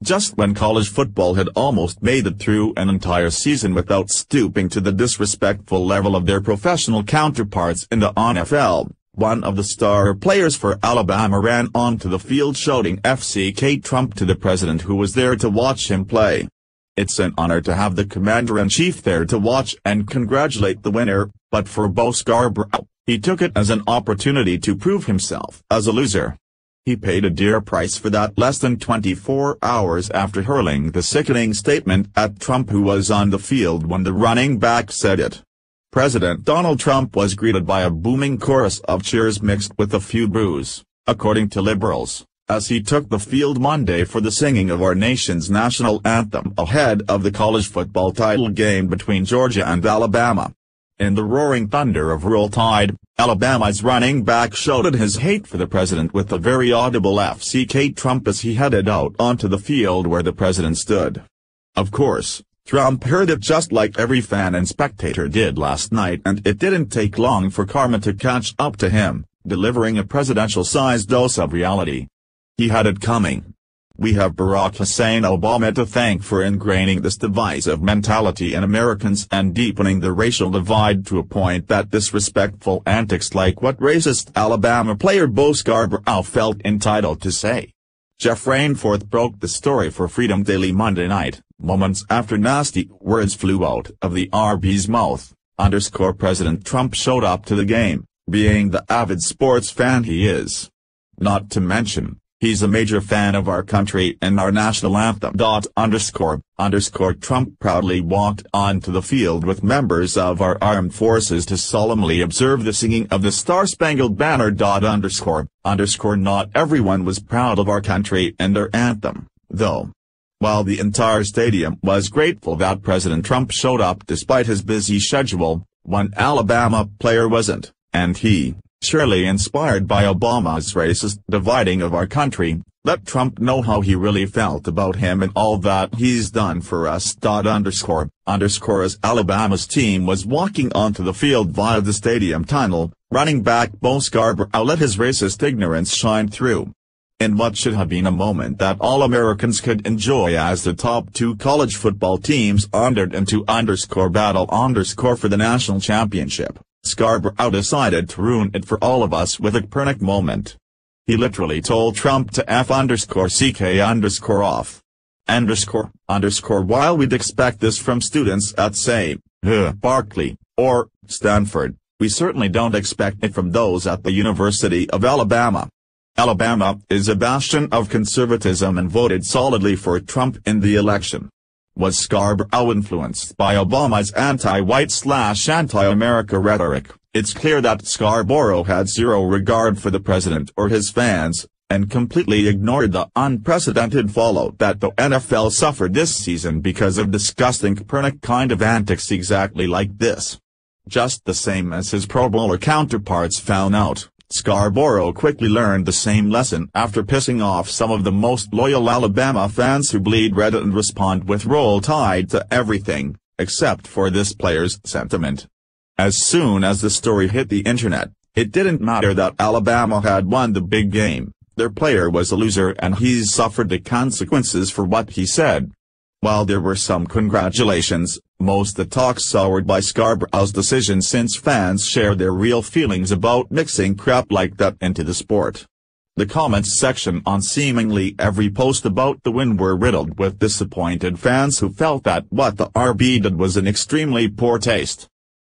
just when college football had almost made it through an entire season without stooping to the disrespectful level of their professional counterparts in the NFL. One of the star players for Alabama ran onto the field shouting FCK Trump to the president who was there to watch him play. It's an honor to have the commander-in-chief there to watch and congratulate the winner, but for Bo Scarbrough, he took it as an opportunity to prove himself as a loser. He paid a dear price for that less than 24 hours after hurling the sickening statement at Trump, who was on the field when the running back said it. President Donald Trump was greeted by a booming chorus of cheers mixed with a few boos, according to liberals, as he took the field Monday for the singing of our nation's national anthem ahead of the college football title game between Georgia and Alabama. In the roaring thunder of Roll Tide, Alabama's running back shouted his hate for the president with a very audible FCK Trump as he headed out onto the field where the president stood. Of course, Trump heard it just like every fan and spectator did last night, and it didn't take long for karma to catch up to him, delivering a presidential-sized dose of reality. He had it coming. We have Barack Hussein Obama to thank for ingraining this divisive mentality in Americans and deepening the racial divide to a point that disrespectful antics like what racist Alabama player Bo Scarbrough felt entitled to say. Jeff Rainforth broke the story for Freedom Daily Monday night, moments after nasty words flew out of the RB's mouth. President Trump showed up to the game, being the avid sports fan he is. Not to mention, he's a major fan of our country and our national anthem. Trump proudly walked onto the field with members of our armed forces to solemnly observe the singing of the Star-Spangled Banner. Not everyone was proud of our country and their anthem, though. While the entire stadium was grateful that President Trump showed up despite his busy schedule, one Alabama player wasn't, and he, surely inspired by Obama's racist dividing of our country, let Trump know how he really felt about him and all that he's done for us. As Alabama's team was walking onto the field via the stadium tunnel, running back Bo Scarbrough let his racist ignorance shine through. In what should have been a moment that all Americans could enjoy as the top two college football teams entered into battle for the national championship, Scarbrough decided to ruin it for all of us with a Copernic moment. He literally told Trump to F_CK_off. While we'd expect this from students at say, Berkeley, or Stanford, we certainly don't expect it from those at the University of Alabama. Alabama is a bastion of conservatism and voted solidly for Trump in the election. Was Scarbrough influenced by Obama's anti-white/anti-America rhetoric? It's clear that Scarborough had zero regard for the president or his fans, and completely ignored the unprecedented fallout that the NFL suffered this season because of disgusting Copernic kind of antics exactly like this. Just the same as his Pro Bowler counterparts found out, Scarborough quickly learned the same lesson after pissing off some of the most loyal Alabama fans who bleed red and respond with Roll Tide to everything, except for this player's sentiment. As soon as the story hit the internet, it didn't matter that Alabama had won the big game, their player was a loser and he's suffered the consequences for what he said. While there were some congratulations, most of the talk soured by Scarborough's decision since fans shared their real feelings about mixing crap like that into the sport. The comments section on seemingly every post about the win were riddled with disappointed fans who felt that what the RB did was in extremely poor taste.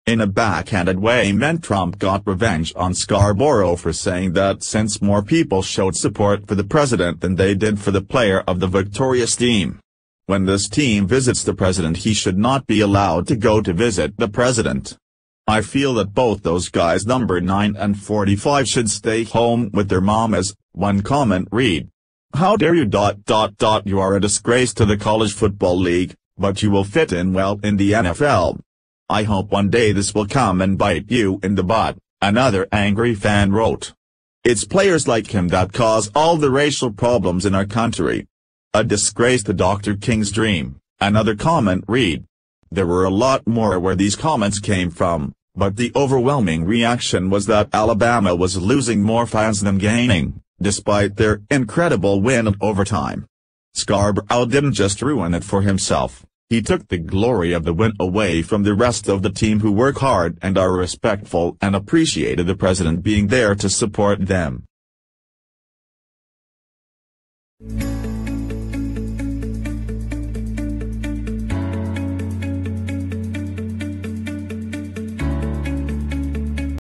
In a backhanded way meant Trump got revenge on Scarborough for saying that since more people showed support for the president than they did for the player of the victorious team. When this team visits the president, he should not be allowed to go to visit the president. I feel that both those guys number 9 and 45 should stay home with their mamas. One comment read, "How dare you ... You are a disgrace to the college football league, but you will fit in well in the NFL. I hope one day this will come and bite you in the butt," another angry fan wrote. "It's players like him that cause all the racial problems in our country. A disgrace to Dr. King's dream," another comment read. There were a lot more where these comments came from, but the overwhelming reaction was that Alabama was losing more fans than gaining, despite their incredible win in overtime. Scarbrough didn't just ruin it for himself, he took the glory of the win away from the rest of the team who work hard and are respectful and appreciated the president being there to support them.